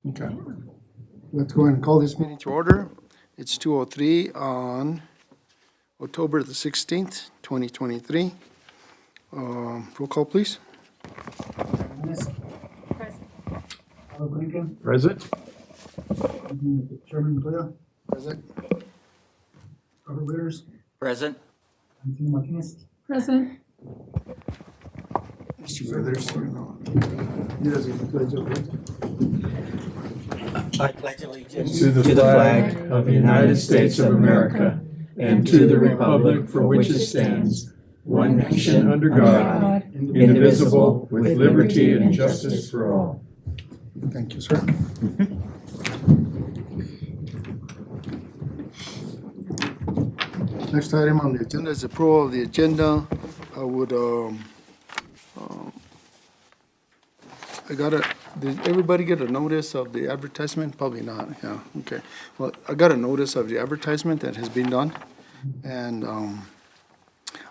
Okay. Let's go ahead and call this meeting to order. It's 2:03 on October the 16th, 2023. Roll call, please. Present. Chairman Goya, Present. Robert Witters, Present. Anthony Martinez. Present. Mr. Withers, he doesn't pledge allegiance. I pledge allegiance To the flag of the United States of America and to the republic for which it stands, one nation under God, indivisible, with liberty and justice for all. Thank you, sir. Next item on the agenda is approval of the agenda. Did everybody get a notice of the advertisement? Probably not, yeah, okay. Well, I got a notice of the advertisement that has been done. And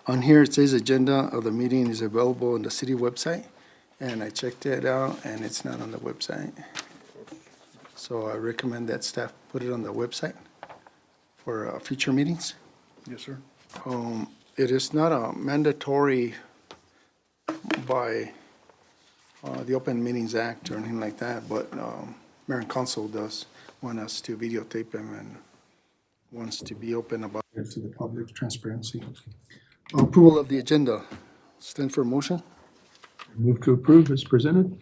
on here, it says agenda of the meeting is available on the city website. And I checked it out, and it's not on the website. So I recommend that staff put it on the website for future meetings. Yes, sir. It is not a mandatory by the Open Meetings Act or anything like that, but Mayor and Council does want us to videotape them and wants to be open about it to the public, transparency. Approval of the agenda. Stand for a motion. Move to approve as presented.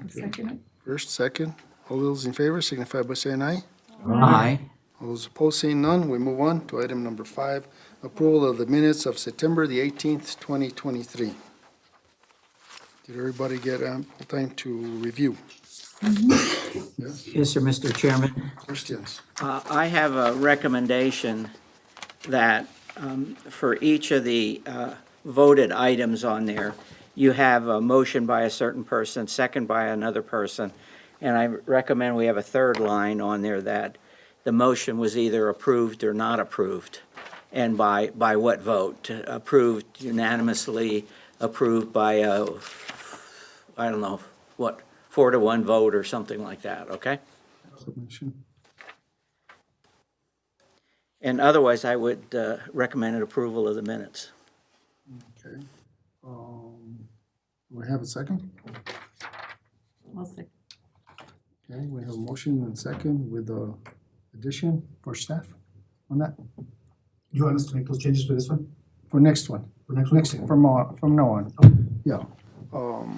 Second. First, second. All those in favor signify by saying aye. Aye. All those opposed, saying none. We move on to item number 5, approval of the minutes of September the 18th, 2023. Did everybody get ample time to review? Yes. Yes, sir, Mr. Chairman. Questions? I have a recommendation that for each of the voted items on there, you have a motion by a certain person, second by another person, and I recommend we have a third line on there that the motion was either approved or not approved, and by what vote? Approved unanimously, approved by I don't know, what, 4-1 vote or something like that, okay? Submission. And otherwise, I would recommend an approval of the minutes. Okay. We have a second? I'll second. Okay, we have a motion and second with the addition for staff on that, You want us to make those changes for this one? for next one. For next one? From now on. Yeah. All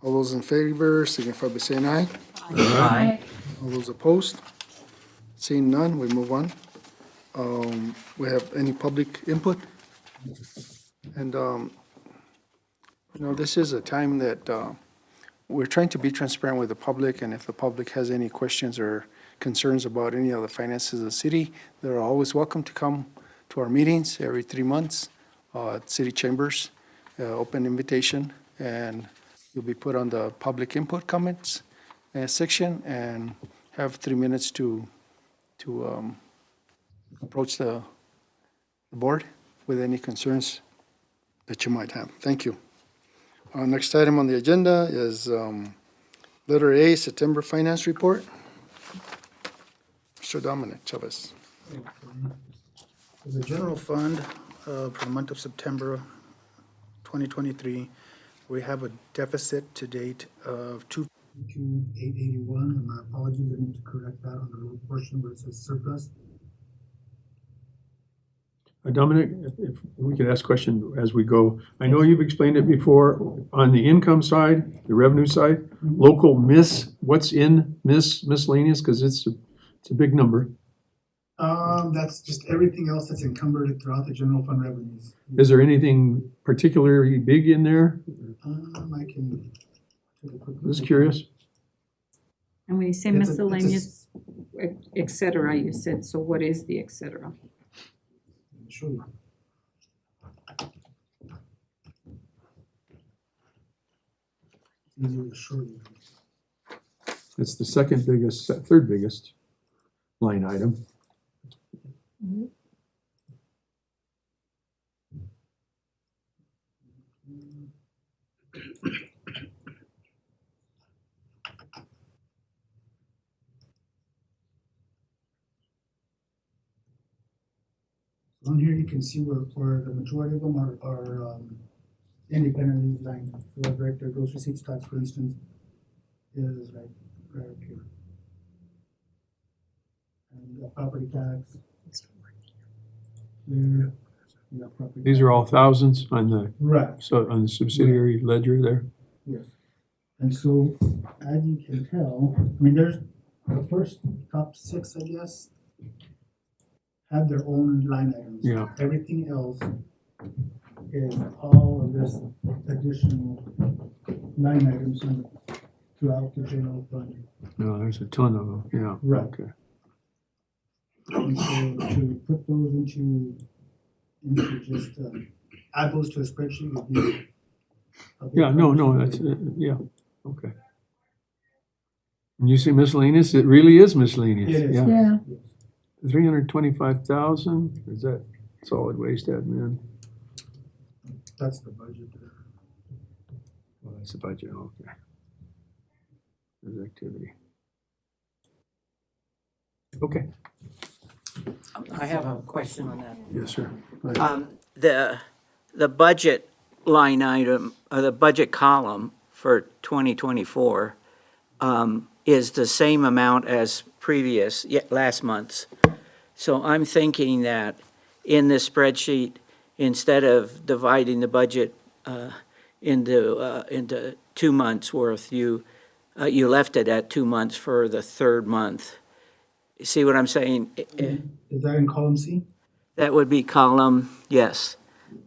those in favor signify by saying aye. Aye. All those opposed? Seeing none, we move on. We have any public input? And, this is a time that we're trying to be transparent with the public, and if the public has any questions or concerns about any of the finances of the city, they're always welcome to come to our meetings every 3 months at city chambers, open invitation, and you'll be put on the public input comments section and have 3 minutes to approach the board with any concerns that you might have. Thank you. Next item on the agenda is letter A, September Finance Report. Mr. Dominic Chavez. For the general fund, for the month of September 2023, we have a deficit to date of 2,881, and my apologies, I need to correct that on the road portion where it says surplus. Dominic, if we could ask a question as we go. I know you've explained it before. On the income side, the revenue side, local what's in miscellaneous? Because it's a big number. That's just everything else that's encumbered throughout the general fund revenues. Is there anything particularly big in there? I can take a quick look. Just curious. And when you say It's a- miscellaneous, et cetera, you said, so what is the et cetera? Sure. Easier to show you. It's the third biggest line item. you can see where the majority of them are independently lined. So like right there, gross receipts tax, for instance, is right up here. And property tax. There, you got property These are all thousands on the, right. so on the subsidiary ledger there? Yes. And so, as you can tell, I mean, there's the first top six, I guess, have their own line items. Yeah. Everything else is all of this additional line items throughout the general fund. No, there's a ton of them, yeah. Right. Okay. And so to put those into just, add those to a spreadsheet would be. a big Yeah, no, conversation. that's, yeah, okay. When you say miscellaneous, it really is miscellaneous. It is. Yeah. Yeah. Yes. 325,000, is that solid waste admin? That's the budget there. Oh, that's the budget, okay. There's activity. Okay. I have a question on that. Yes, sir. The budget line item, or the budget column for 2024 is the same amount as last month's. So I'm thinking that in this spreadsheet, instead of dividing the budget into 2 months' worth, you left it at 2 months for the third month. You see what I'm saying? Is that in column C? That would be column, yes.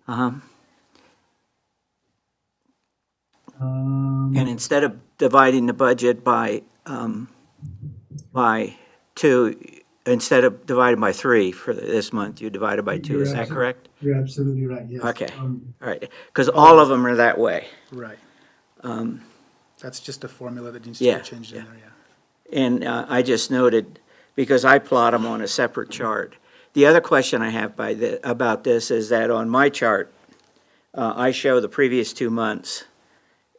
And instead of dividing the budget by 2, instead of dividing by 3 for this month, you divided by 2, is that correct? You're absolutely right, yes. Okay. All right, because all of them are that way. Right. That's just a formula that needs to Yeah, be changed in yeah. there, yeah. And I just noted, because I plot them on a separate chart. The other question I have about this is that on my chart, I show the previous 2 months.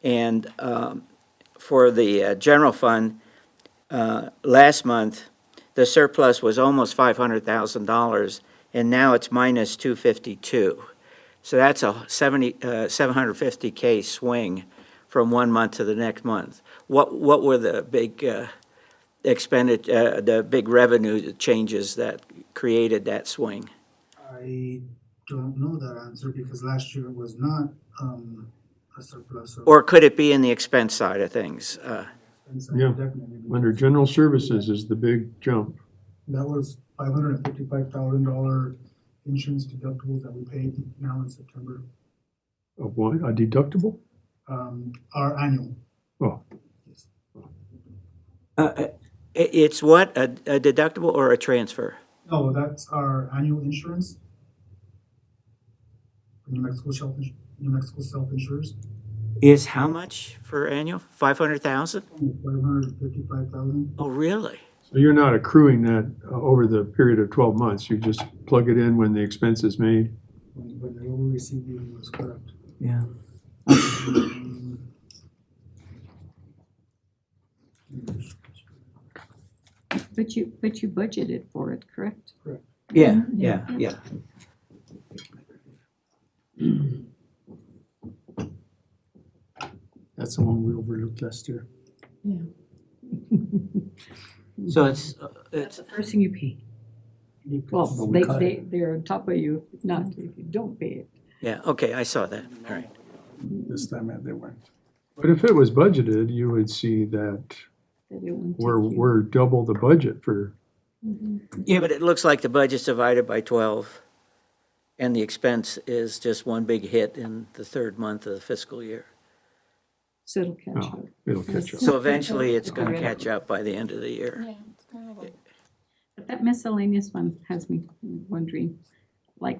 And for the general fund, last month, the surplus was almost $500,000, and now it's minus 252. So that's a 750K swing from 1 month to the next month. What were the big the big revenue changes that created that swing? I don't know that answer because last year it was not a surplus. Or could it be in the expense side of things? Yeah. Under general services is the big jump. That was $555,000 insurance deductibles that we paid now in September. Of what, a deductible? Our annual. Oh, It's what, a deductible or a transfer? No, that's our annual insurance. New Mexico self-insures. Is how much for annual? 500,000? 555,000. Oh, really? so you're not accruing that over the period of 12 months, you just plug it in when the expense is made? When the over received was correct. Yeah. But you budgeted for it, correct? Yeah. That's the one we overlooked last year. So it's That's the first thing you pay. Well, they're on top of you, if not if you don't pay it. yeah, okay, I saw that, all right. This time they weren't. But if it was budgeted, you would see that That it won't take you. we're double the budget for, Yeah, but it looks like the budget's divided by 12, and the expense is just one big hit in the third month of the fiscal year. So it'll catch up. oh, it'll catch up. So eventually, it's going to catch up by the end of the year. But that miscellaneous one has me wondering, like,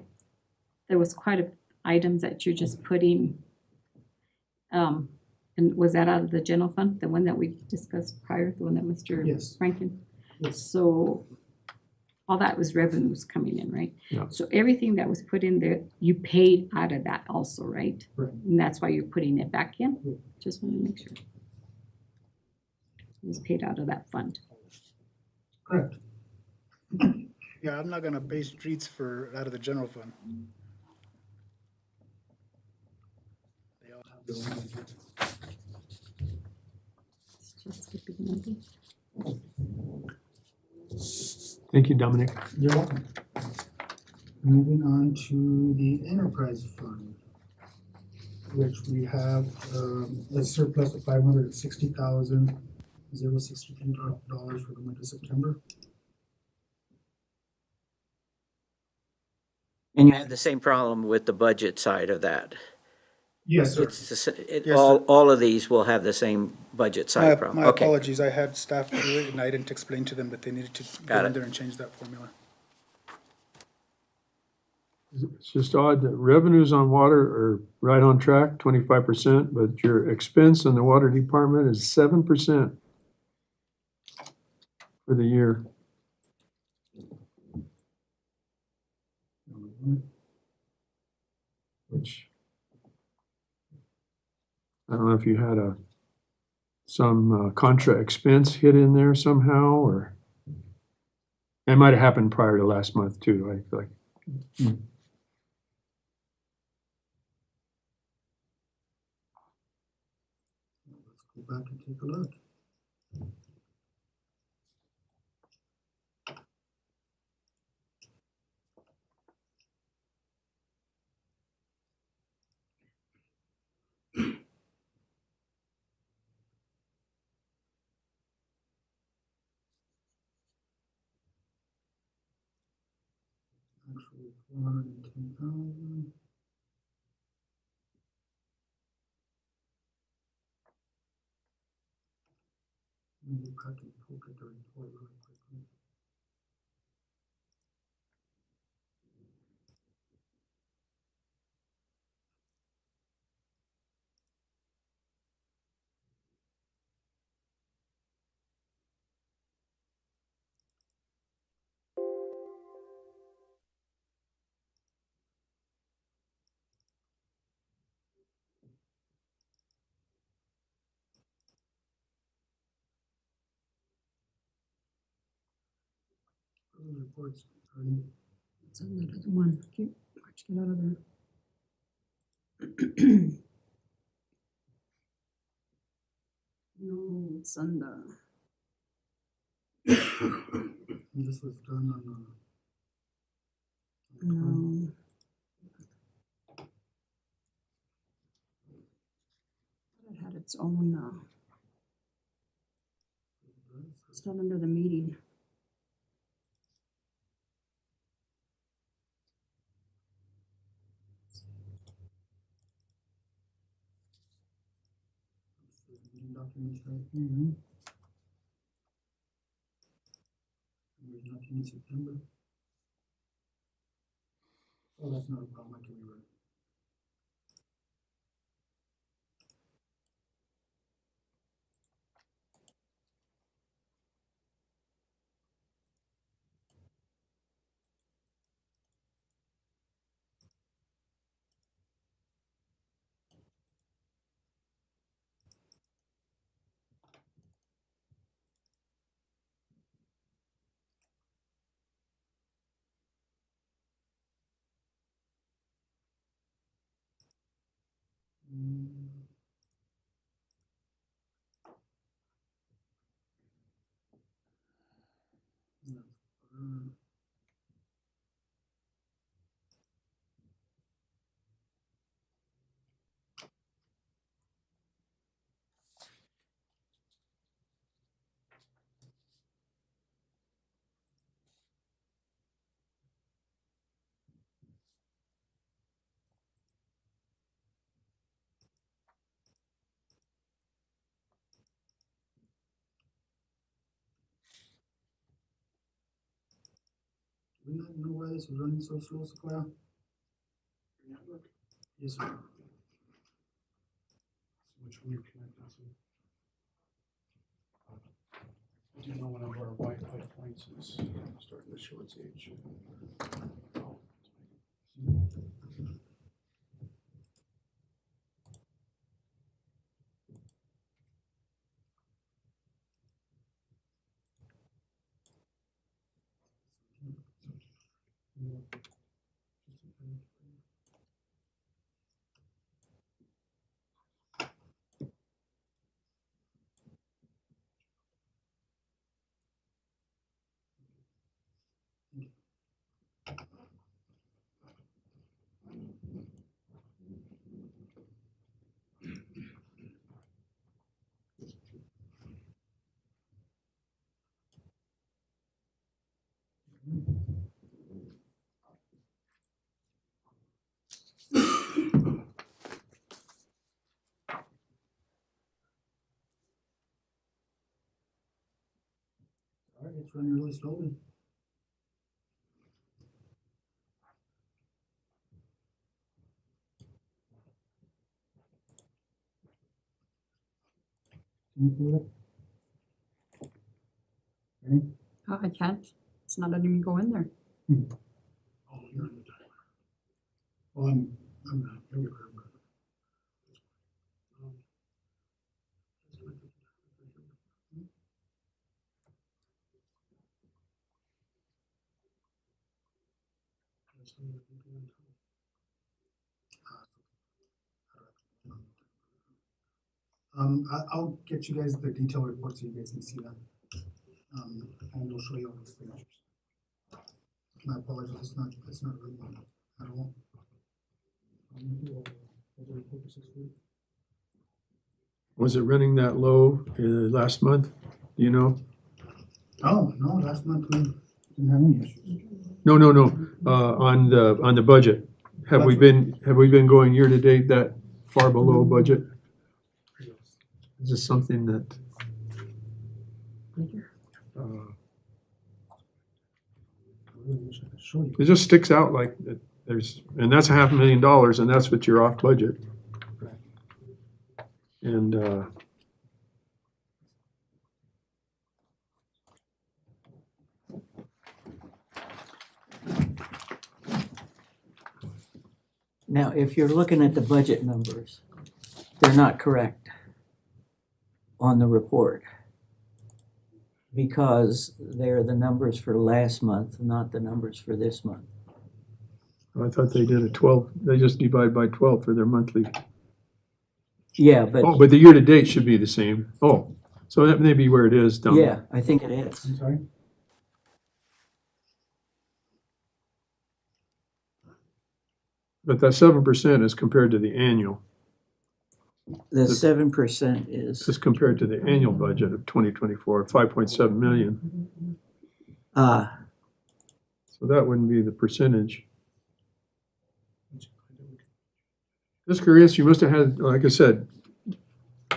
there was quite a items that you're just putting, and was that out of the general fund, the one that we discussed prior, the one that Mr. Yes. Franklin? Yes. So all that was revenues coming in, right? Yeah. So everything that was put in there, you paid out of that also, right? Right. And that's why you're putting it back in? Right. Just want to make sure. It was paid out of that fund. Correct. Yeah, I'm not gonna pay streets out of the general fund. They all have their own budget. It's just the beginning. Thank you, Dominic. You're welcome. Moving on to the enterprise fund, which we have, a surplus of $560,063 for the month of September. And you have the same problem with the budget side of that. Yes, sir. It's, Yes, sir. all of these will have the same budget side problem. My Okay. apologies, I had staff do it and I didn't explain to them that they needed to Got go in it. there and change that formula. It's just odd that revenues on water are right on track, 25%, but your expense in the water department is 7% for the year. Which, I don't know if you had some contra expense hit in there somehow, or it might have happened prior to last month too, I feel like. Let's go back and take a look. Actually, 410,000. Maybe I can poke at the report really quickly. Those reports, Ernie. It's on that other one. Where'd you get out of there? No, it's on the, And this was done on, no. It had its own, it's not under the meeting. meeting documents right here. And there's nothing in September. Oh, that's not a problem, I can rewrite. Do we not know why this is running so slow, Sequoia? Yes, sir. Which one you're connected to. I do know one of our Wi-Fi points is starting to show its age. All right, it's running really slowly. Can you pull it? Ready? I can't. It's not letting me go in there. Oh, you're on the timer. Well, I'm not, here we go. I'll get you guys the detailed report so you guys can see that. And we'll show you all the signatures. My apologies, it's not really at all. Was it running that low last month? Do you know? Oh, no, last month we didn't have any issues. No, on the budget. Have we been going year to date that far below budget? Is this something that, I really wish I could show you. it just sticks out like there's, and that's $500,000 and that's what you're off budget. And, Now, if you're looking at the budget numbers, they're not correct on the report because they're the numbers for last month, not the numbers for this month. I thought they did a 12, they just divide by 12 for their monthly. Yeah, but, Oh, but the year to date should be the same. Oh, so that may be where it is down yeah, there. I think it is. I'm sorry? But that 7% is compared to the annual. The 7% is, This is compared to the annual budget of 2024, 5.7 million. So that wouldn't be the percentage. Just curious, you must have had, like I said,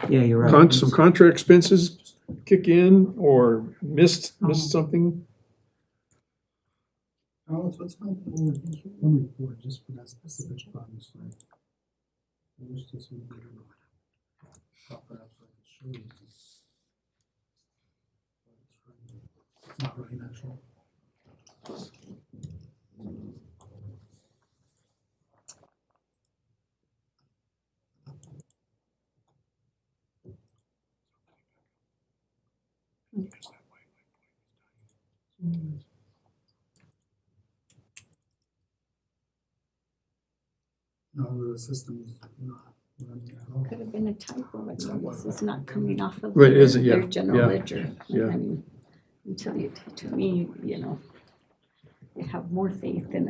yeah, you're right. some contract expenses kick in or missed something. Oh, so it's not one report just for that specific fund, so. I wish this would be pop it up so I can show you. It's not really natural. No, the system's not running at all. Could have been a typo, but this is not coming off of Right, is it? their Yeah, general yeah, ledger. yeah. I mean, until you, to me, you have more faith in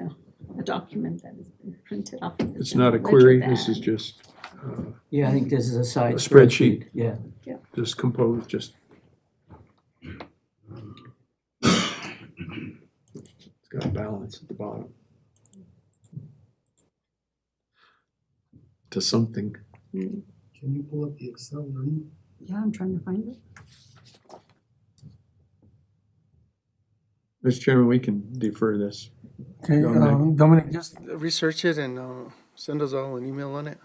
a document that has been printed off of the It's not a general ledger query, than- this is just Yeah, I think this is a side A spreadsheet. Yeah. just composed, just. It's got a balance at the bottom. To something. Mm. Can you pull up the Excel version? Yeah, I'm trying to find it. Mr. Chairman, we can defer this. Okay, Dominic. Dominic, just research it and send us all an email on it,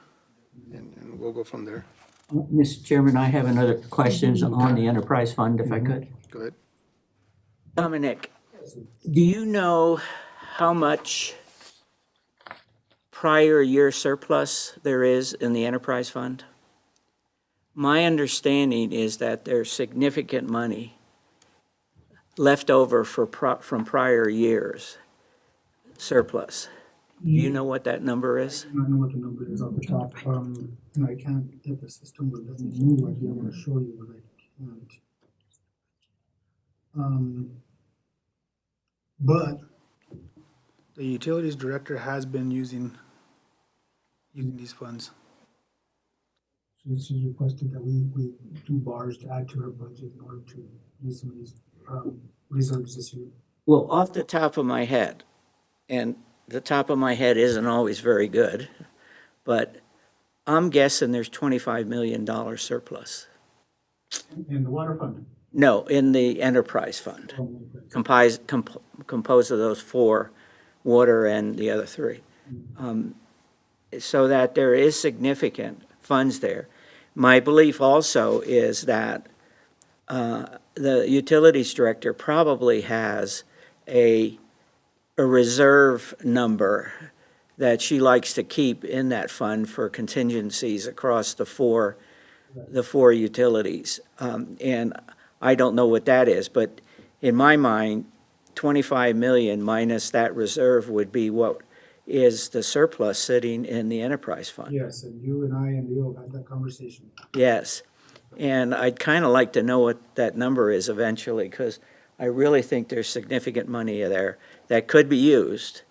and we'll go from there. Mr. Chairman, I have another question on the enterprise fund, if I could. Go ahead. Dominic, do you know how much prior year surplus there is in the enterprise fund? My understanding is that there's significant money left over from prior years. surplus. Do you know what that number is? I don't know what the number is off the top, and I can't get the system to let me move, I'd be able to show you, but I can't. But the utilities director has been using these funds. She's requested that we do bars to add to her budget in order to use some of these, reserves this year. Well, off the top of my head, and the top of my head isn't always very good, but I'm guessing there's $25 million surplus. In the water fund. No, in the enterprise fund, composed of those four, water and the other three. So that there is significant funds there. My belief also is that the utilities director probably has a reserve number that she likes to keep in that fund for contingencies across the four utilities. And I don't know what that is, but in my mind, 25 million minus that reserve would be what is the surplus sitting in the enterprise fund. Yes, and you and I and Leo had that conversation. Yes, and I'd kind of like to know what that number is eventually, because I really think there's significant money there that could be used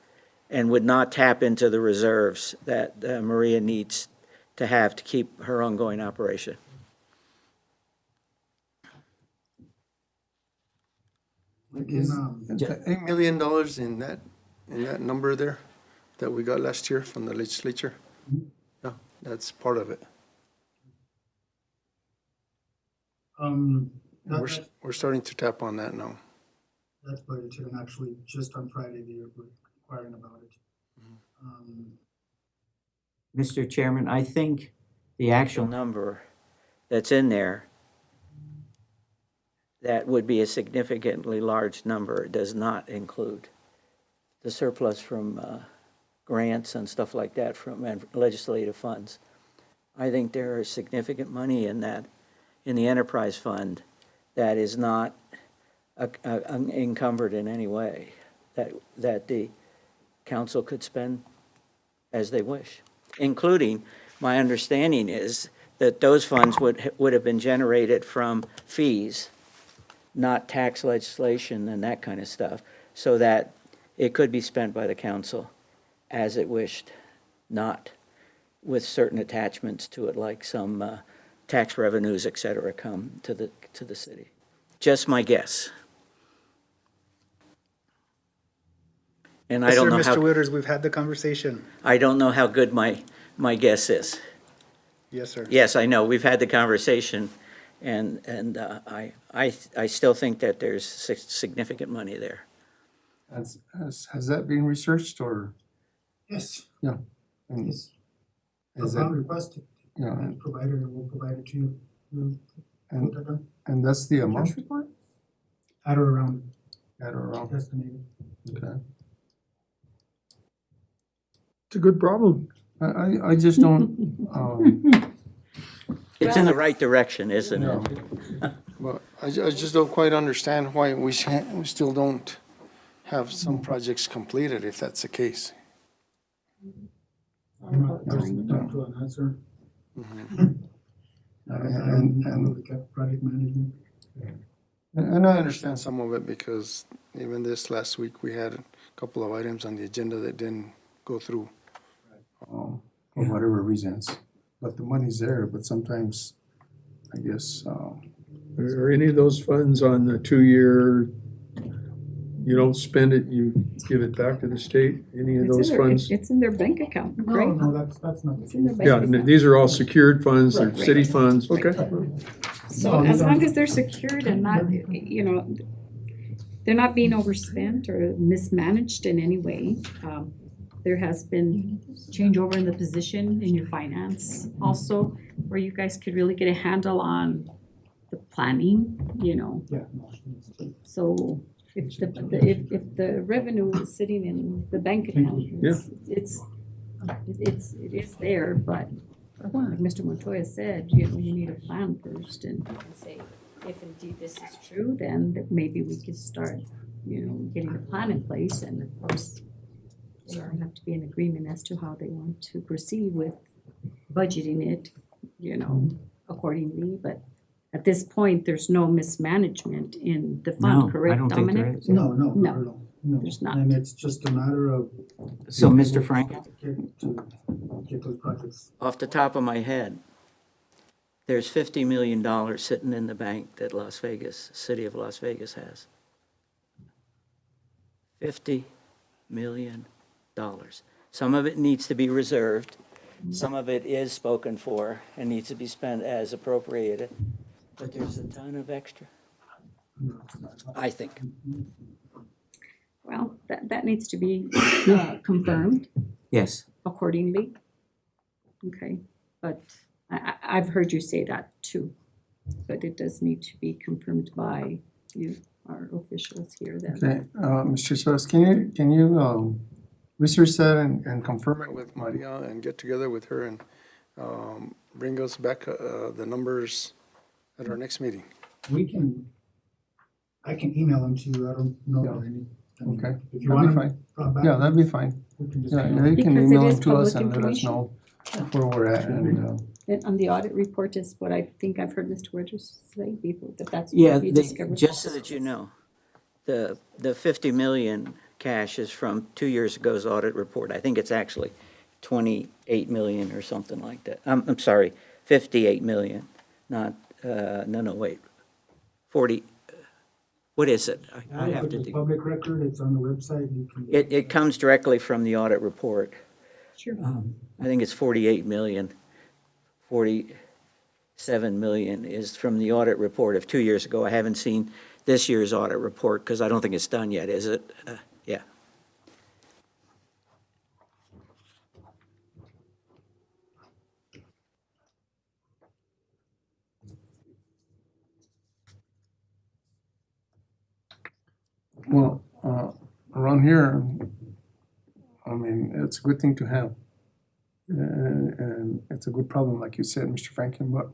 and would not tap into the reserves that Maria needs to have to keep her ongoing operation. Is $8 million in that number there that we got last year from the legislature? Yeah, that's part of it. We're starting to tap on that now. That's budgeted, and actually just on Friday, they were inquiring about it. Mr. Chairman, I think the actual number that's in there, that would be a significantly large number. It does not include the surplus from grants and stuff like that from legislative funds. I think there is significant money in that, in the enterprise fund, that is not encumbered in any way, that the council could spend as they wish, including, my understanding is that those funds would have been generated from fees, not tax legislation and that kind of stuff, so that it could be spent by the council as it wished, not with certain attachments to it, like some tax revenues, et cetera, come to the city. Just my guess. And I don't know Mr. how, Witters, we've had the conversation. I don't know how good my guess is. Yes, sir. Yes, I know, we've had the conversation, and I still think that there's significant money there. Has that been researched or? Yes. Yeah. And Yes. is Upon it, request, yeah, and provider will provide it to you. and that's the amount report? At or around At or around, estimated. okay. It's a good problem. I just don't, It's in the right direction, isn't no. it? Well, I just don't quite understand why we still don't have some projects completed if that's the case. I'm not talking to an answer. I don't know the project management. And I understand some of it because even this last week, we had a couple of items on the agenda that didn't go through. For whatever reasons, but the money's there, but sometimes, I guess, Are any of those funds on the 2-year, you don't spend it, you give it back to the state? Any of those funds? It's in their bank account, right? No, that's not the It's in their case. bank Yeah, account. and these are all secured funds, they're Right. city funds, okay. So as long as they're secured and not, they're not being overspent or mismanaged in any way. There has been changeover in the position in your finance also, where you guys could really get a handle on the planning, Yeah. No, So if the revenue is sitting in the bank account, it is there, but like Mr. Montoya said, you need a plan first and say, if indeed this is true, then maybe we could start, getting a plan in place, and of course, They all have to be in agreement as to how they want to proceed with budgeting it, accordingly, but at this point, there's no mismanagement in the No, fund, I correct, don't think there Dominic? is. No, no, No, not at all. No. there's not. And it's just a matter of. So, Mr. Franklin, Get those projects. Off the top of my head, there's $50 million sitting in the bank that city of Las Vegas has. $50 million. Some of it needs to be reserved. Some of it is spoken for and needs to be spent as appropriated. But there's a ton of extra, I think. Well, that needs to be confirmed yes, accordingly. Okay, but I've heard you say that too. But it does need to be confirmed by you, our officials here then. Okay, Mr. Suarez, can you research that and confirm it with Maria and get together with her and bring us back the numbers at our next meeting? I can email them to you, I don't know Yeah. of any. I mean, Okay, If you that'd want be them fine. brought back, Yeah, that'd be fine. we can just Yeah, email you them. can Because it email is them to us public and let us know where we're at and, And on the audit report is what I think I've heard Mr. Wedges say before, that that's Yeah, what we discovered. just so that you know, the 50 million cash is from 2 years ago's audit report. I think it's actually 28 million or something like that. I'm sorry, 58 million, not, no, wait, 40, what is it? I have to It's do. public record, it's on the website, you can. It comes directly from the audit report. Sure. I think it's 48 million. 47 million is from the audit report of 2 years ago. I haven't seen this year's audit report because I don't think it's done yet, is it? Yeah. well, around here, I mean, it's a good thing to have. And it's a good problem, like you said, Mr. Franklin, but,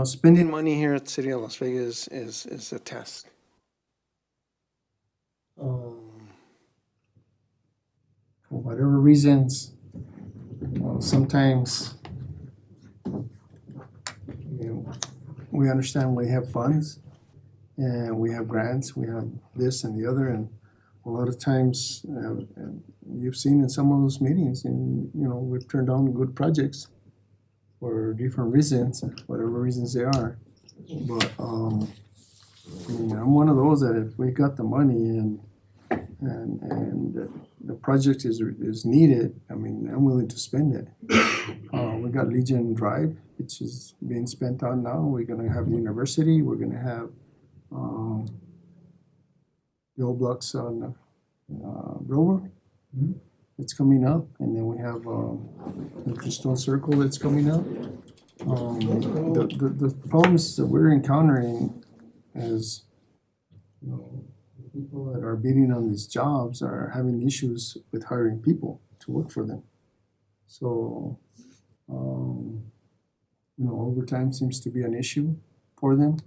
spending money here at the City of Las Vegas is a test. For whatever reasons, sometimes, we understand we have funds and we have grants, we have this and the other, and a lot of times, and you've seen in some of those meetings, and, we've turned down good projects for different reasons, whatever reasons they are. But, I'm one of those that if we got the money and the project is needed, I'm willing to spend it. We got Legion Drive, which is being spent on now. We're gonna have university, we're gonna have, the old blocks on, Grover. It's coming up, and then we have, the Crystal Circle that's coming up. The problems that we're encountering is, people that are bidding on these jobs are having issues with hiring people to work for them. So, overtime seems to be an issue for them.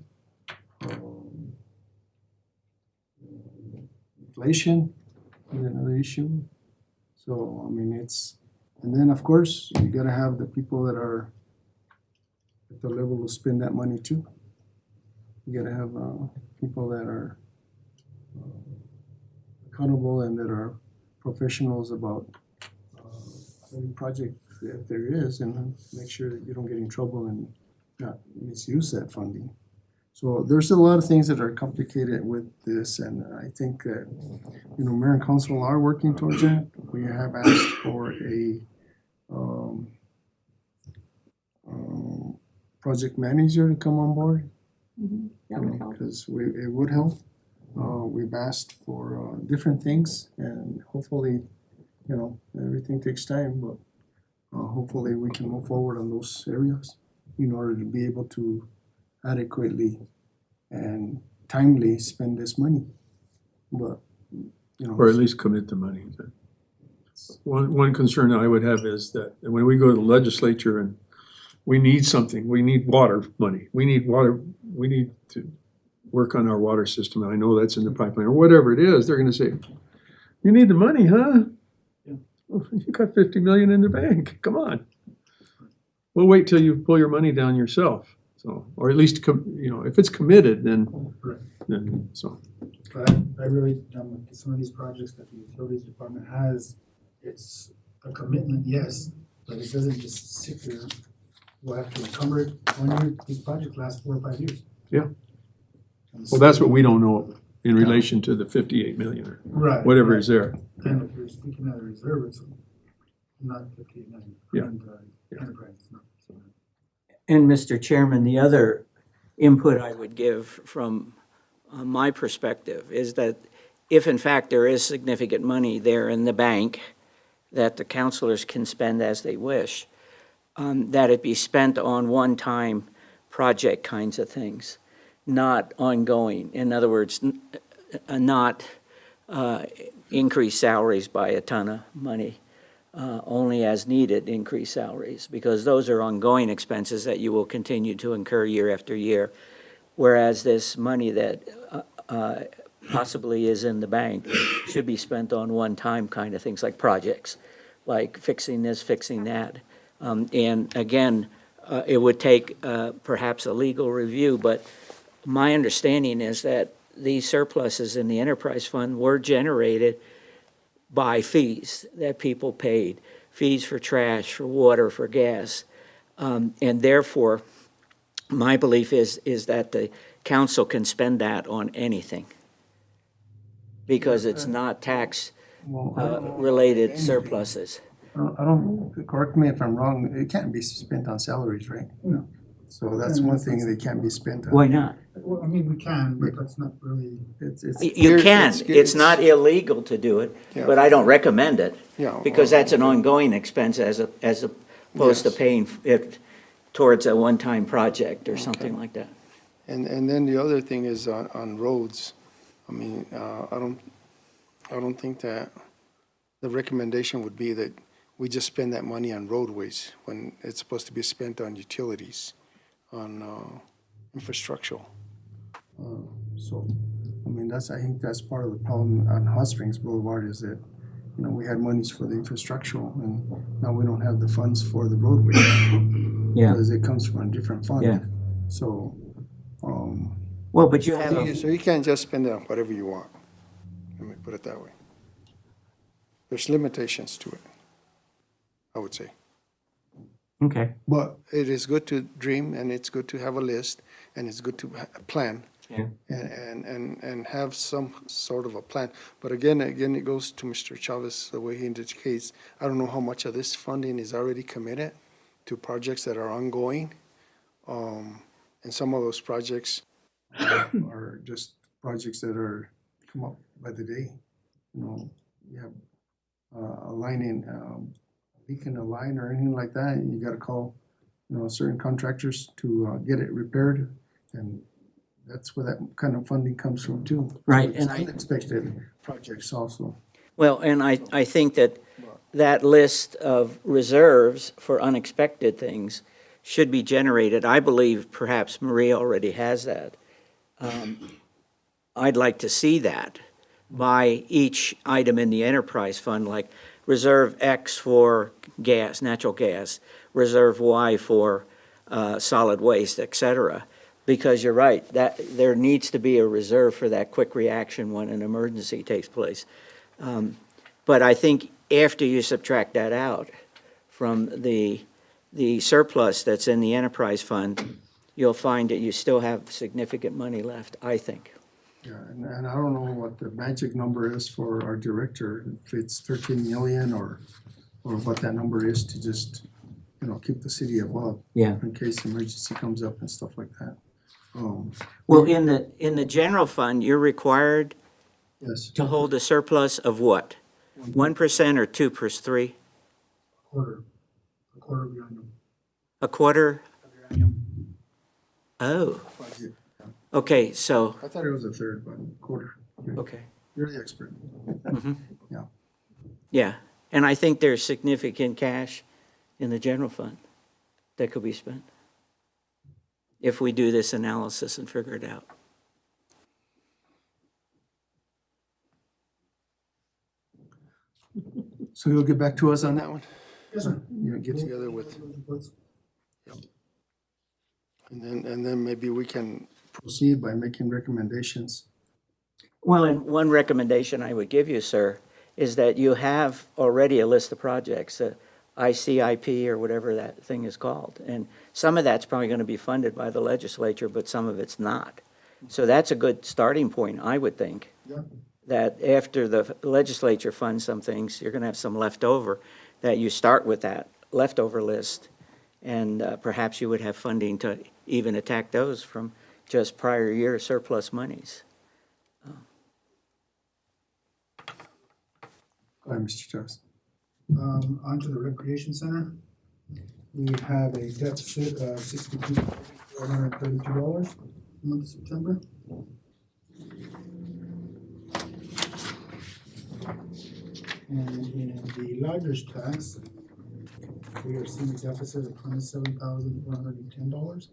Inflation is another issue. So, and then of course, you gotta have the people that are at the level to spend that money too. You gotta have, people that are accountable and that are professionals about any project that there is, and make sure that you don't get in trouble and not misuse that funding. So there's a lot of things that are complicated with this, and I think that, mayor and council are working towards it. We have asked for a project manager to come on board, That would help. because it would help. We've asked for different things, and hopefully, everything takes time, but hopefully we can move forward on those areas in order to be able to adequately and timely spend this money. But, or at least commit the money. One concern I would have is that when we go to the legislature and we need something, we need water money, we need to work on our water system, and I know that's in the pipeline, or whatever it is, they're gonna say, You need the money, huh? You got 50 million in the bank, come on. We'll wait till you pull your money down yourself, so, or at least, if it's committed, then, so. But I really, some of these projects that the utilities department has, it's a commitment, yes, but it doesn't just sit there. We'll have to encumber it when these projects last 4 or 5 years. Yeah. And Well, that's so- what we don't know in relation to the 58 million or Right. whatever is there. And if you're speaking of the reserve, it's not 58 million. Yeah. And, enterprise, it's not. And Mr. Chairman, the other input I would give from my perspective is that if in fact there is significant money there in the bank that the councilors can spend as they wish, that it be spent on one-time project kinds of things, not ongoing. In other words, not increase salaries by a ton of money, only as needed increase salaries, because those are ongoing expenses that you will continue to incur year after year. Whereas this money that possibly is in the bank should be spent on one-time kind of things like projects, like fixing this, fixing that. And again, it would take perhaps a legal review, but my understanding is that these surpluses in the enterprise fund were generated by fees that people paid, fees for trash, for water, for gas. And therefore, my belief is that the council can spend that on anything because it's not tax related surpluses. I don't, correct me if I'm wrong, it can't be spent on salaries, right? No. So that's one thing that can't be spent on. Why not? Well, I mean, we can, but that's not really. You can, it's not illegal to do it, Yeah. but I don't recommend it. Yeah, Because well, that's an ongoing expense as opposed to Yes. paying it towards a one-time project or something like that. And then the other thing is on roads. I mean, I don't think that the recommendation would be that we just spend that money on roadways when it's supposed to be spent on utilities, on infrastructural. So, I mean, I think that's part of the problem on Hot Springs Boulevard is that, we had monies for the infrastructural and now we don't have the funds for the roadway. Yeah. Because it comes from a different fund. Yeah. So, Well, but you have a, so you can't just spend it on whatever you want. Let me put it that way. There's limitations to it, I would say. okay, But it is good to dream and it's good to have a list and it's good to plan yeah. and have some sort of a plan. But again, it goes to Mr. Chavez, the way he indicates, I don't know how much of this funding is already committed to projects that are ongoing. And some of those projects are just projects that are come up by the day. You have a line leaking a line or anything like that, you gotta call, certain contractors to get it repaired. And that's where that kind of funding comes from too. Right, It's and I- unexpected projects also. Well, and I think that list of reserves for unexpected things should be generated. I believe perhaps Maria already has that. I'd like to see that by each item in the enterprise fund, like reserve X for gas, natural gas, reserve Y for solid waste, et cetera. Because you're right, that there needs to be a reserve for that quick reaction when an emergency takes place. But I think after you subtract that out from the surplus that's in the enterprise fund, you'll find that you still have significant money left, I think. Yeah, and I don't know what the magic number is for our director, if it's 13 million or what that number is to just, keep the city above. Yeah. In case emergency comes up and stuff like that. Well, in the general fund, you're required Yes. to hold a surplus of what? 1% or 2%, 3%? A quarter of your annual. A quarter? Oh, okay, so, I thought it was a third, but quarter. okay. You're the expert. Yeah. Yeah, and I think there's significant cash in the general fund that could be spent if we do this analysis and figure it out. So you'll get back to us on that one? Yes, sir. You'll get together with, and then maybe we can proceed by making recommendations. Well, and one recommendation I would give you, sir, is that you have already a list of projects, ICIP or whatever that thing is called. And some of that's probably going to be funded by the legislature, but some of it's not. So that's a good starting point, I would think. Yeah. That after the legislature funds some things, you're going to have some left over, that you start with that leftover list. And perhaps you would have funding to even attack those from just prior year surplus monies. Go ahead, Mr. Chavez. Onto the recreation center. We have a deficit of $62,432 for the month of September. And in the lodger's tax, we are seeing a deficit of $27,410.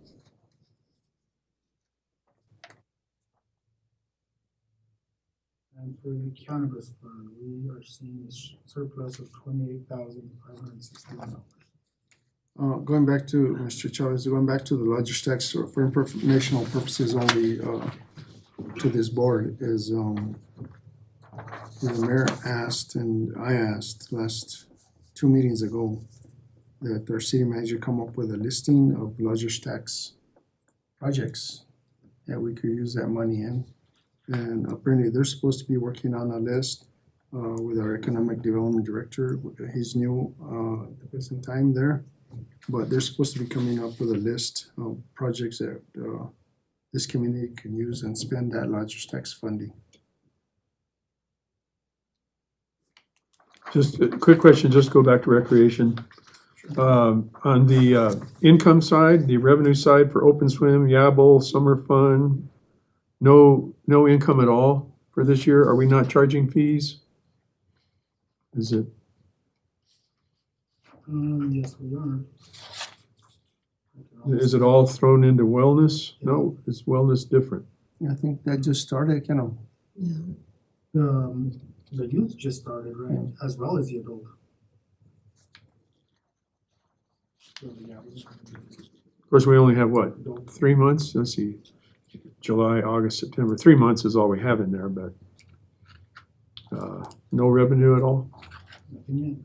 And for the cannabis fund, we are seeing a surplus of $28,561. Going back to Mr. Chavez, going back to the lodger's tax for informational purposes only, to this board is, the mayor asked and I asked last 2 meetings ago that our city manager come up with a listing of lodger's tax projects that we could use that money in. And apparently they're supposed to be working on a list with our economic development director. He's new at the present time there, but they're supposed to be coming up with a list of projects that this community can use and spend that lodger's tax funding. Just a quick question, just go back to recreation. On the income side, the revenue side for open swim, Yabble, summer fun, no income at all for this year? Are we not charging fees? Is it, Yes, we are. is it all thrown into wellness? No, is wellness different? I think that just started, you know. The youth just started, right, as well as the adult. Of course, we only have what, 3 months? Let's see, July, August, September. 3 months is all we have in there, but no revenue at all? Nothing yet.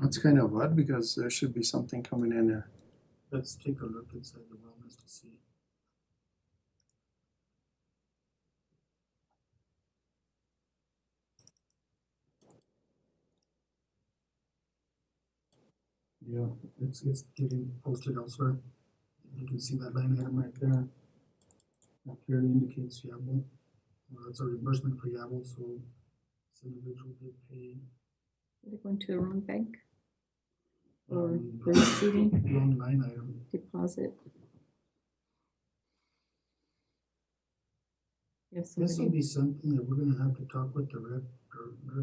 That's kind of odd because there should be something coming in there. Let's take a look inside the wellness to see. Yeah, it's getting posted elsewhere. You can see that line item right there. That clearly indicates Yabble. That's a reimbursement for Yabble, so this individual did pay. Did it go into the wrong bank? Or the receiving Wrong line item. deposit? Yes, This will be something that we're gonna have to talk with the rec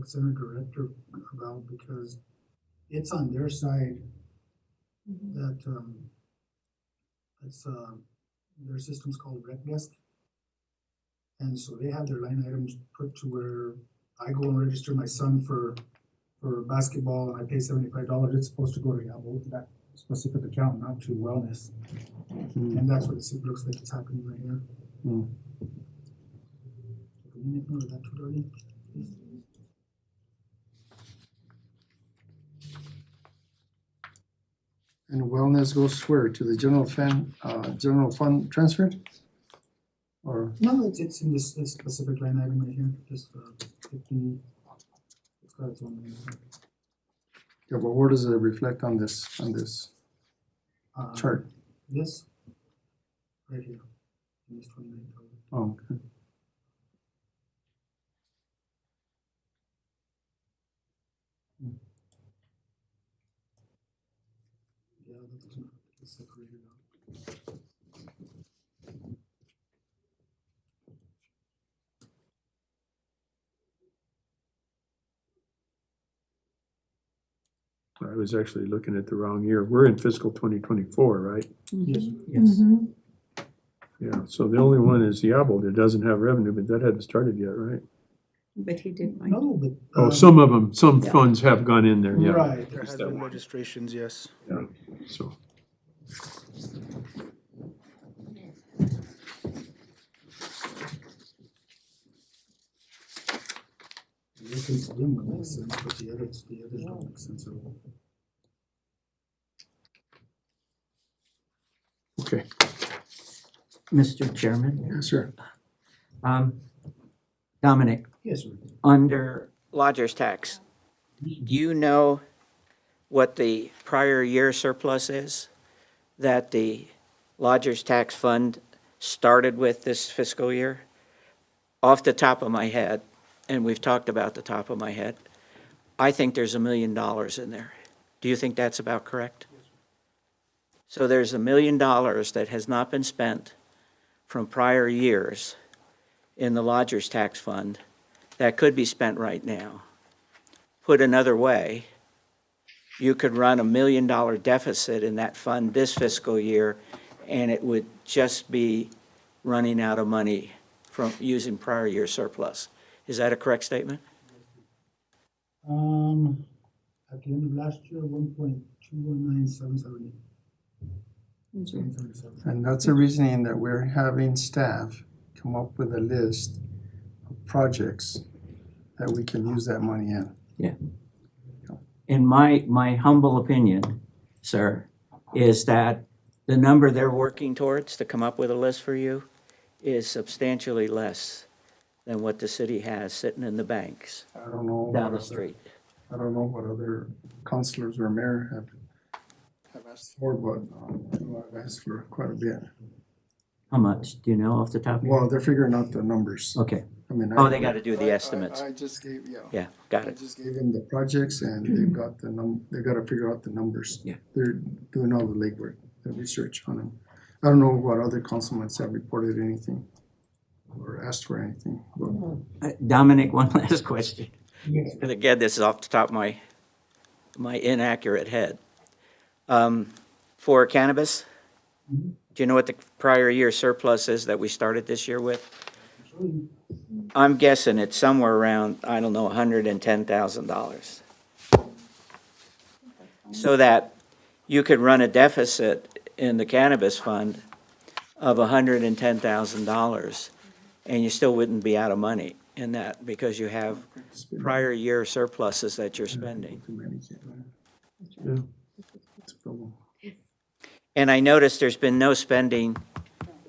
center director about, because it's on their side that, it's, their system's called Rec Desk. And so they have their line items put to where I go and register my son for basketball and I pay $75, it's supposed to go to that specific account, not to wellness. And that's what it looks like it's happening right here. Mm. Can you make note of that, too, Darlene? And wellness goes where? To the general fund transfer? Or, No, it's in this specific line item right here, just 50, it's got its own name. Yeah, but where does it reflect on this chart? This, right here, this 29,000. Oh, okay. Yeah, that's not separated out. I was actually looking at the wrong year. We're in fiscal 2024, right? Yes, Yes. Yeah, so the only one is Diablo that doesn't have revenue, but that hadn't started yet, right? But he did find. no, but. Oh, some of them, some funds have gone in there, yeah. Right. There has been registrations, yes. So, This one makes sense, but the others don't make sense at all. okay. Mr. Chairman, Yes, sir. Dominic, Yes, sir. under, Lodger's tax, do you know what the prior year surplus is that the Lodger's tax fund started with this fiscal year? Off the top of my head, and we've talked about the top of my head, I think there's $1 million in there. Do you think that's about correct? So there's $1 million that has not been spent from prior years in the Lodger's tax fund that could be spent right now. Put another way, you could run $1 million deficit in that fund this fiscal year, and it would just be running out of money from using prior year surplus. Is that a correct statement? At the end of last year, 1.219778. And that's the reasoning that we're having staff come up with a list of projects that we can use that money in. in my humble opinion, sir, is that the number they're Working towards to come up with a list for you is substantially less than what the city has sitting in the banks I don't know. down what the other- street. I don't know what other councilors or mayor have asked for, but I've asked for quite a bit. how much? Do you know off the top of your Well, head? they're figuring out the numbers. Okay, I mean. Oh, they gotta do the estimates. I just gave, Yeah, got I it. just gave them the projects and they've got they gotta figure out the numbers. Yeah. They're doing all the legwork, the research on them. I don't know what other councilmen have reported anything or asked for anything, but Dominic, one last question. And again, this is off the top of my inaccurate head. For cannabis, do you know what the prior year surplus is that we started this year with? I'm guessing it's somewhere around, I don't know, $110,000. So that you could run a deficit in the cannabis fund of $110,000, and you still wouldn't be out of money in that because you have prior year surpluses that you're spending. Yeah. it's a problem. And I noticed there's been no spending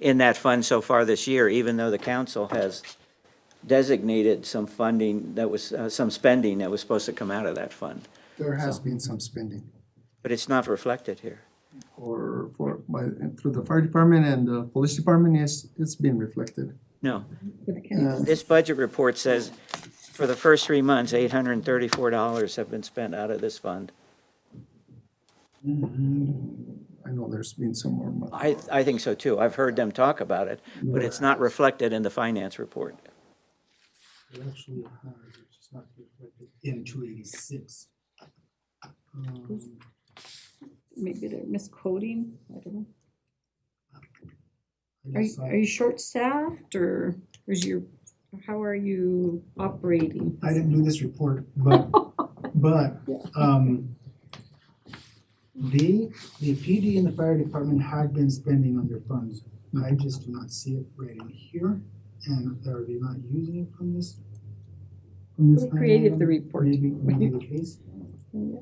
in that fund so far this year, even though the council has designated some funding that was, some spending that was supposed to come out of that fund. There has been some spending But it's not reflected here. through the fire department and the police department, it's been reflected. No. Uh, This budget report says for the first 3 months, $834 have been spent out of this fund. I know there's been some more money. I think so too. I've heard them talk about it, but it's not reflected in the finance report. It actually has, it's just not reflected in 286. Maybe they're misquoting, I don't know. I guess Are you short-staffed or is how are you operating? I didn't do this report, but, the PD and the fire department had been spending on their funds. I just do not see it right in here, and are they not using it from this? Who line created item? the report? Maybe the case. Yeah.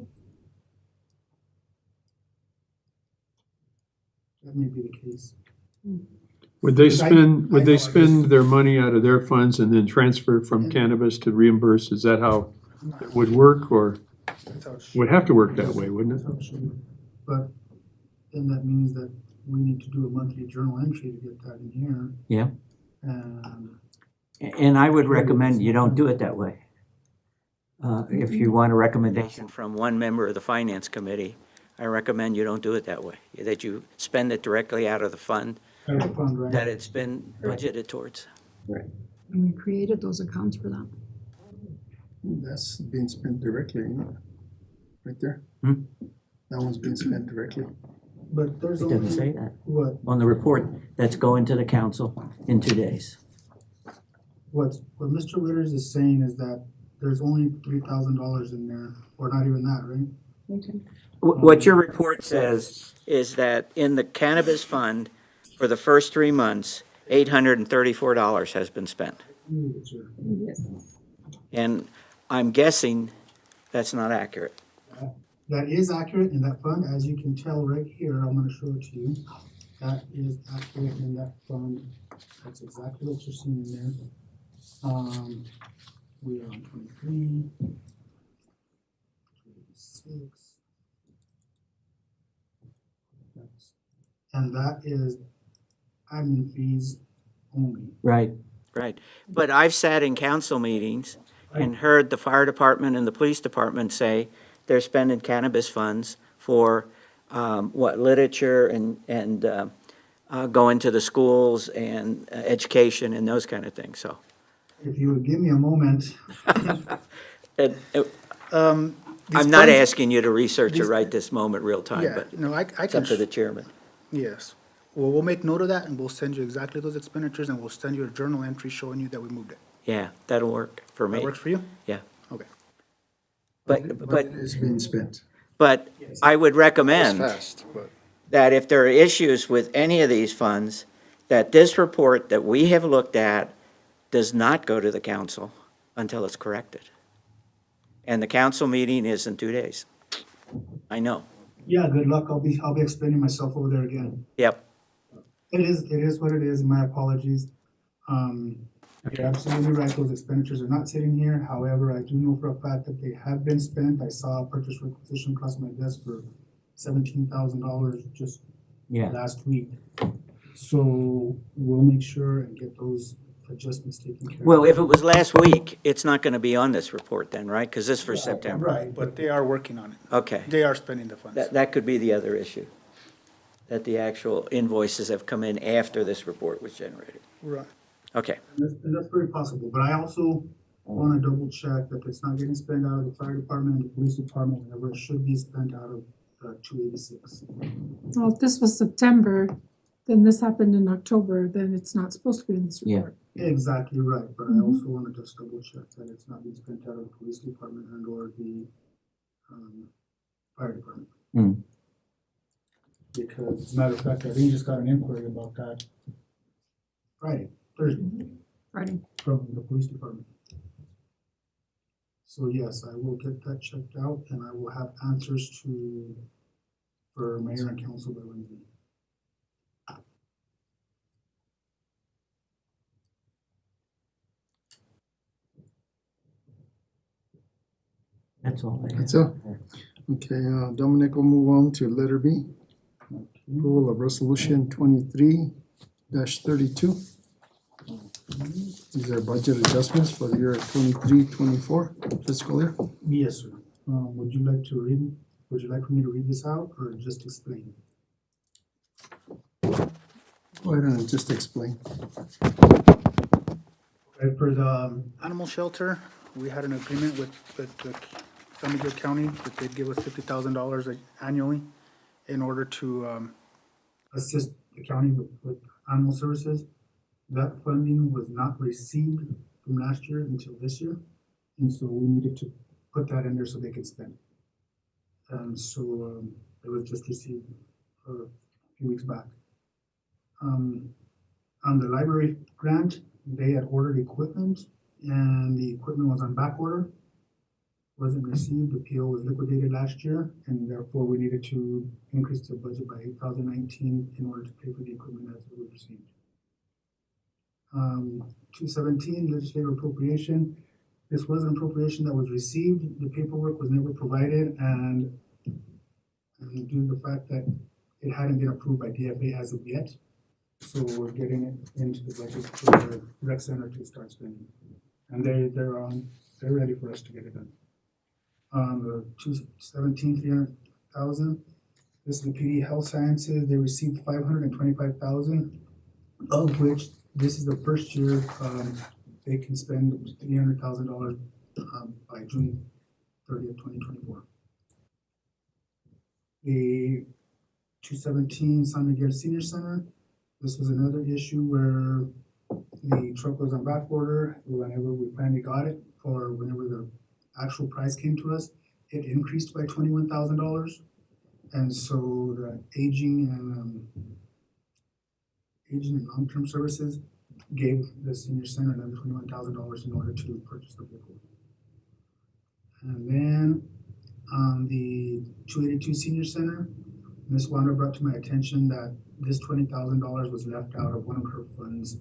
That may be the case. Would they Because I would know, they I spend just- their money out of their funds and then transfer from And- cannabis to reimburse? Is that how that would work, or That's how it should. would have to work that way, wouldn't That's how it should be. But then that means that we need to do a monthly journal entry to get that in here. Yeah. And And I would recommend you don't do it that way. If you want a recommendation. From one member of the finance committee, I recommend you don't do it that way, that you spend it directly out of the fund out of the fund, right? that it's been budgeted towards. And we created those accounts for that. That's being spent directly, you know, right there. Hmm? That one's being spent directly. But there's It only. doesn't say that What, on the report that's going to the council in 2 days. what Mr. Witters is saying is that there's only $3,000 in there, or not even that, right? Okay. What your report says is that in the cannabis fund, for the first 3 months, $834 has been spent. Yes, sir. Yes. And I'm guessing that's not accurate. That is accurate in that fund, as you can tell right here, I'm gonna show it to you. That is accurate in that fund, that's exactly what you're seeing in there. We are on 23, 26. And that is admin fees only. Right. Right. But I've sat in council meetings and heard the fire department and the police department say they're spending cannabis funds for, literature and going to the schools and education and those kind of things, so. If you would give me a moment, And, These I'm not funds- asking you to research it these- right this moment, real time, Yeah, but no, I it's can, up to the chairman. yes. Well, we'll make note of that and we'll send you exactly those expenditures and we'll send you a journal entry showing you that we moved it. Yeah, that'll work for That me. works for you? Yeah. Okay. But It is being spent. But I would It's recommend fast, but. that if there are issues with any of these funds, that this report that we have looked at does not go to the council until it's corrected. And the council meeting is in 2 days. I know. yeah, good luck, I'll be explaining myself over there again. Yep. It is what it is, my apologies. You're absolutely right, those expenditures are not sitting here, however, I do know for a fact that they have been spent. I saw a purchase requisition across my desk for $17,000 just Yeah. last week. So we'll make sure and get those adjustments taken care of. Well, if it was last week, it's not going to be on this report then, right? Because this is for September. Right, But they are working on it. Okay. They are spending the funds. That could be the other issue, that the actual invoices have come in after this report was generated. Right. Okay. and that's very possible, but I also wanna double check that it's not getting spent out of the fire department and the police department, whenever it should be spent out of 286. Well, if this was September, then this happened in October, then it's not supposed to be in this Yeah. report. Exactly right, but I also wanna just double check that it's not being spent out of the police department and or the, fire department. Mm. Because, as a matter of fact, I think just got an inquiry about that Thursday, Friday. from the police department. So yes, I will get that checked out and I will have answers for mayor and council by Wednesday. That's all I have. That's all. Okay, Dominic will move on to letter B. Approval of resolution 23-32. These are budget adjustments for the year 23-24 fiscal year. Yes, sir. Would you like for me to read this out or just explain? Go ahead and just explain. Right, for the, Animal shelter, we had an agreement with the San Miguel County that they'd give us $50,000 annually in order to, assist the county with animal services. That funding was not received from last year until this year, and so we needed to put that in there so they could spend. It was just received a few weeks back. On the library grant, they had ordered equipment, and the equipment was on back order. Wasn't received, the PO was liquidated last year, and therefore we needed to increase the budget by $8,019 in order to pay for the equipment as it was received. 217 legislative appropriation, this was an appropriation that was received, the paperwork was never provided, and due to the fact that it hadn't been approved by DFA as of yet, so we're getting it into the budget for the rec center to start spending. And they're ready for us to get it done. The 300,000, this is the PD Health Sciences, they received 525,000, of which this is the first year, they can spend $300,000, by June 30th, 2024. The 217 San Miguel Senior Center, this was another issue where the truck was on back order. Whenever we finally got it, or whenever the actual price came to us, it increased by $21,000. And so the aging and long-term services gave the senior center another $21,000 in order to purchase the vehicle. And then on the 282 senior center, Ms. Wanda brought to my attention that this $20,000 was left out of one of her funds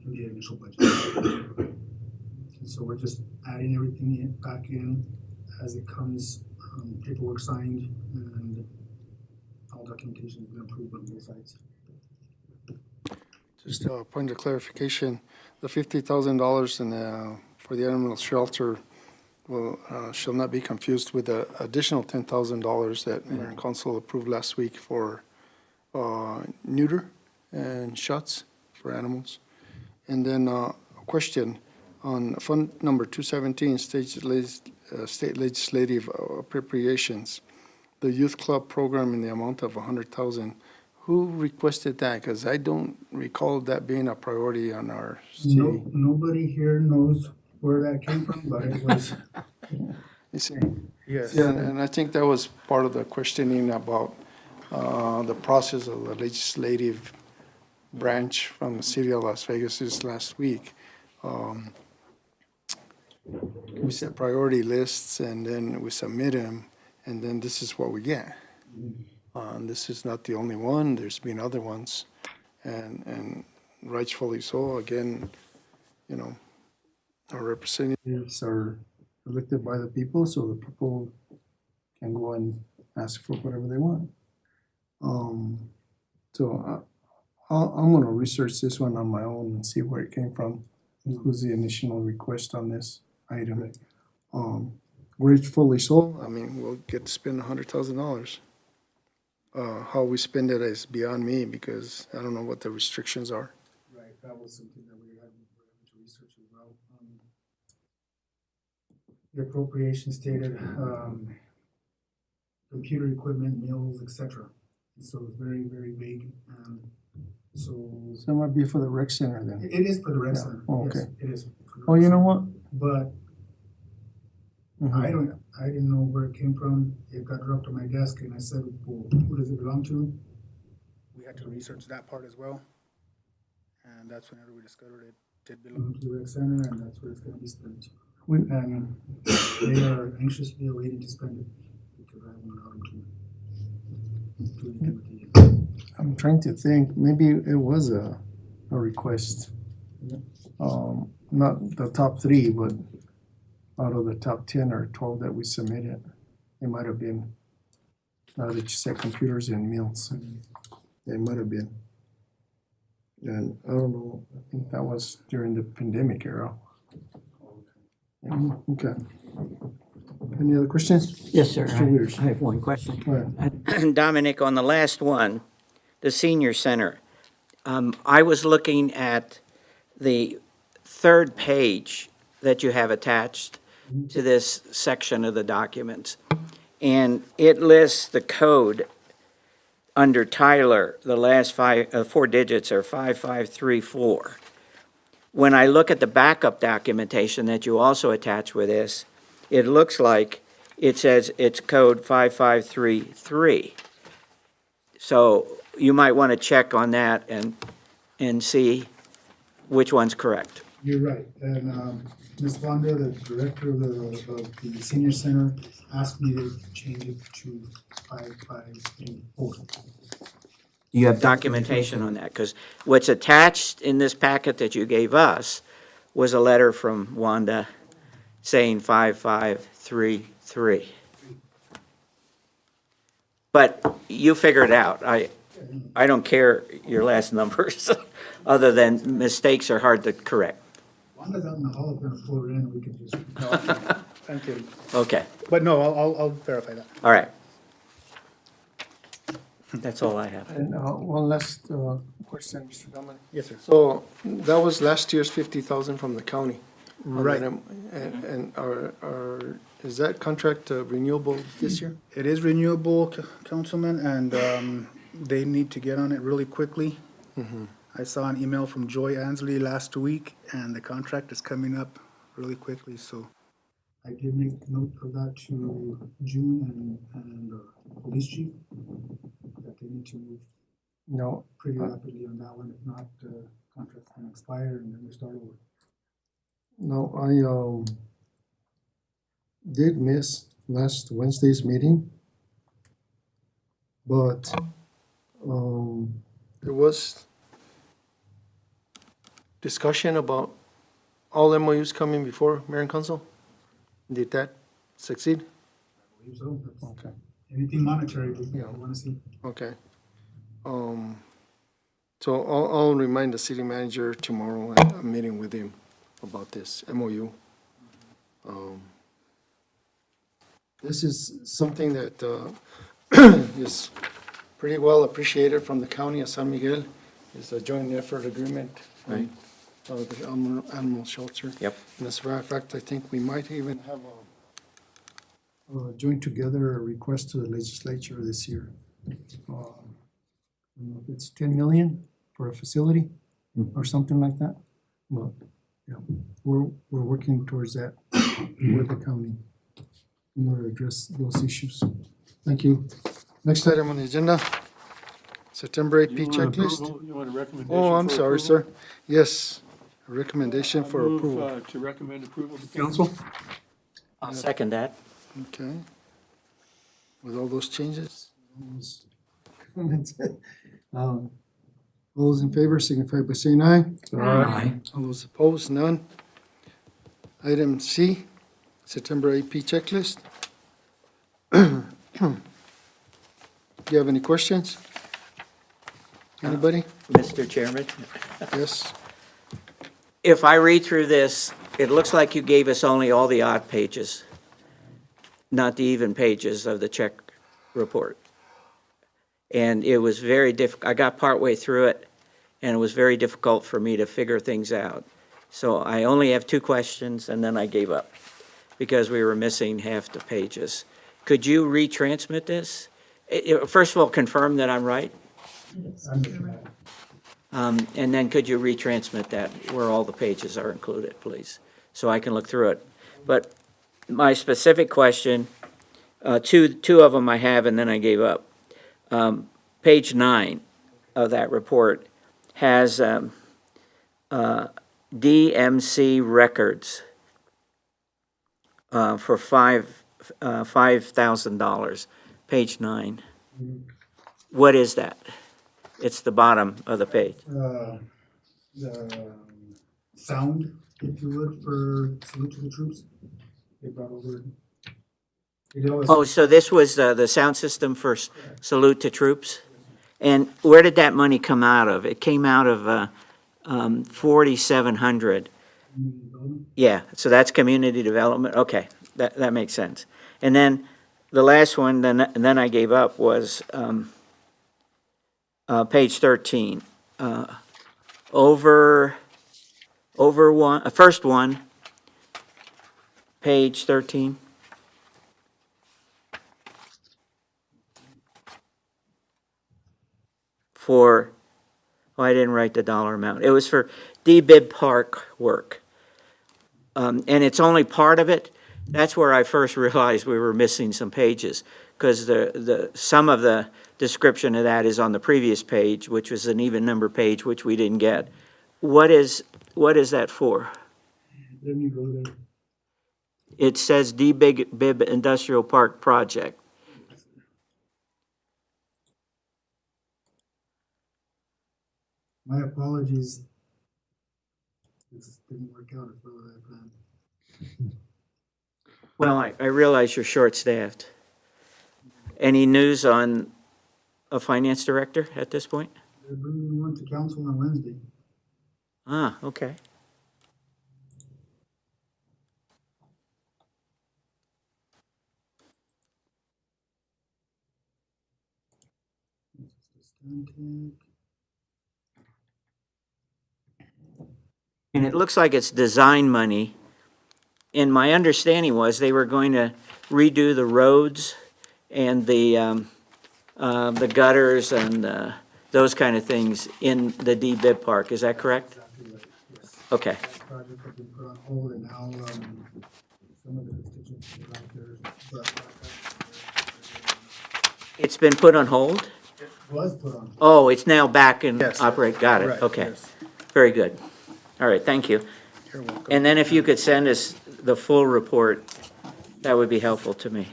in the initial budget. And so we're just adding everything back in as it comes, paperwork signed, and all documentation has been approved on both sides. Just a point of clarification, the $50,000 in for the animal shelter will shall not be confused with the additional $10,000 that Mayor and Council approved last week for neuter and shots for animals. And then a question on fund number 217, state legislative appropriations, the youth club program in the amount of 100,000. Who requested that? Because I don't recall that being a priority on our city. No, nobody here knows where that came from, but it was. You see? Yes. Yeah, and I think that was part of the questioning about the process of the legislative branch from the city of Las Vegas this last week. We set priority lists and then we submit them, and then this is what we get. This is not the only one. There's been other ones, and rightfully so. Again, you know, our representatives are elected by the people, so the people can go and ask for whatever they want. So I'm going to research this one on my own and see where it came from. Who's the initial request on this item? Gratefully so. I mean, we'll get to spend $100,000. How we spend it is beyond me because I don't know what the restrictions are. Right, that was something that we had to research as well. The appropriation stated computer equipment, meals, etc. So it's very, very vague. So So it might be for the rec center then. it is for the rec Yeah. center. Oh, Yes, okay. it is. for the Oh, rec you know center. what? But Mhm. I didn't know where it came from. It got dropped on my desk and I said, well, who does it belong to? We had to research that part as well. And that's whenever we discovered it did belong. To the rec center, and that's where it's gonna be spent. We- And they are anxiously awaiting to spend it because I haven't allowed them to do anything with it. I'm trying to think, maybe it was a request. Not the top three, but out of the top 10 or 12 that we submitted, it might have been, now that you said computers and meals, it might have been. And I don't know, I think that was during the pandemic era. Yeah, okay. Any other questions? Yes, sir. Mr. Wieters. I have one question. Go ahead. Dominic, on the last one, the senior center, I was looking at the third page that you have attached to this section of the documents. And it lists the code under Tyler, the last four digits are 5534. When I look at the backup documentation that you also attach with this, it looks like it says it's code 5533. So you might want to check on that and see which one's correct. You're right, and Ms. Wanda, the director of the senior center, asked me to change it to 5534. You have Documentation on that, because what's attached in this packet that you gave us was a letter from Wanda saying 5533. But you figure it out. I don't care your last numbers, other than mistakes are hard to correct. As long as out in the hall is gonna pull it in, we can just. No, I'm kidding. Okay, But no, I'll verify that. all right. That's all I have. And one last question, Mr. Dominic. Yes, sir. So that was last year's 50,000 from the county. Right. And is that contract renewable this year? It is renewable, Councilman, and they need to get on it really quickly. I saw an email from Joy Ansley last week, and the contract is coming up really quickly, so. I did make note of that to June and police chief, that they need to move No. pretty rapidly on that one, if not, contract's gonna expire and then we start over. No, I did miss last Wednesday's meeting, but there was discussion about all MOUs coming before mayor and council. Did that succeed? I believe so, that's Okay. anything monetary, we Yeah. wanna see. Okay. So I'll remind the city manager tomorrow, I'm meeting with him about this MOU. This is something that is pretty well appreciated from the county of San Miguel. It's a joint effort agreement. Right. The animal shelter. Yep. And as a matter of fact, I think we might even have join together a request to the legislature this year. I don't know if it's 10 million for a facility or something like that. Well, yeah, we're working towards that with the county in order to address those issues. Thank you. Next item on the agenda, September AP You want checklist. approval? You want a recommendation? Oh, I'm for sorry, approval? sir. Yes, a recommendation I for move, approval. To recommend approval to council. I'll second that. Okay. With all those changes? all those comments. All those in favor signify by saying aye. Aye. All those opposed, none. Item C, September AP checklist. Do you have any questions? Anybody? Mr. Chairman, Yes? if I read through this, it looks like you gave us only all the odd pages, not the even pages of the check report. And it was very I got partway through it, and it was very difficult for me to figure things out. So I only have two questions, and then I gave up, because we were missing half the pages. Could you retransmit this? First of all, confirm that I'm right, and then could you retransmit that where all the pages are included, please, so I can look through it. But my specific question, two of them I have, and then I gave up. Page 9 of that report has DMC records for $5,000, page 9. What is that? It's the bottom of the page. The sound, if you would, for Salute to the Troops. They brought over. They did all this- Oh, so this was the sound system for Salute to Troops? And where did that money come out of? It came out of 4,700. Yeah, so that's community development, okay, that makes sense. And then the last one, then I gave up, was page 13. Over one, first one, page 13. For, oh, I didn't write the dollar amount. It was for D-Bib Park work. And it's only part of it. That's where I first realized we were missing some pages, because some of the description of that is on the previous page, which was an even number page, which we didn't get. What is that for? Let me go there. It says D-Bib Industrial Park Project. My apologies. This didn't work out as well as I planned. Well, I realize you're short-staffed. Any news on a finance director at this point? They're bringing one to council on Wednesday. Ah, okay. And it looks like it's design money. And my understanding was they were going to redo the roads and the gutters and those kind of things in the D-Bib Park. Is that correct? Exactly right, yes. Okay. That project has been put on hold and now, some of the constituents are out there, but It's been put on hold? it was put on. Oh, it's now back and Yes. operate. Got it. Right, Okay. yes. Very good. All right, thank you. You're welcome. And then if you could send us the full report, that would be helpful to me.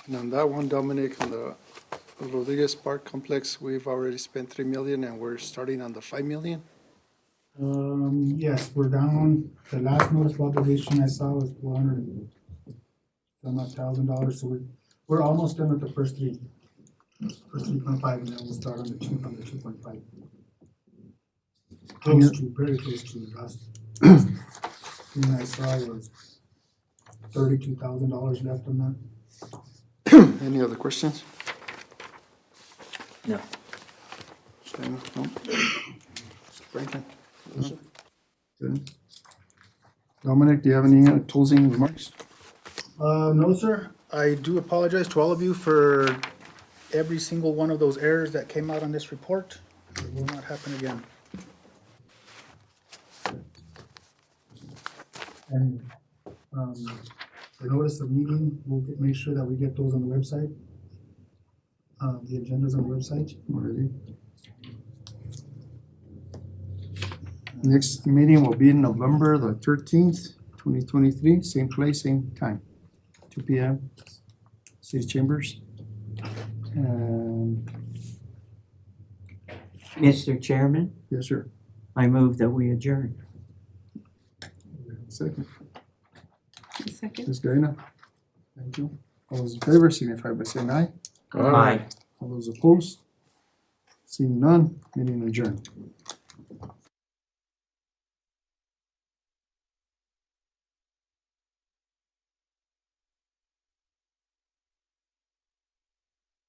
And on that one, Dominic, on the Rodriguez Park Complex, we've already spent 3 million and we're starting on the 5 million. Yes, we're down, the last notice of obligation I saw was $400,000, so we're almost done with the first 3.5, and then we'll start on the 2.5. Close to, very close to the last thing I saw was $32,000 left on that. Any other questions? No. Shana? No? Franklin? Good. Dominic, do you have any closing remarks? No, sir. I do apologize to all of you for every single one of those errors that came out on this report. It will not happen again. And, the notice of meeting, make sure that we get those on the website. The agendas on the website. Already. Next meeting will be November the 13th, 2023, same place, same time, 2 p.m. City Chambers. And, Mr. Chairman, yes, sir. I move that we adjourn. Second, A second. Ms. Guyana. Thank you. All those in favor signify by saying aye. Aye. All those opposed? Seeing none, meeting adjourned.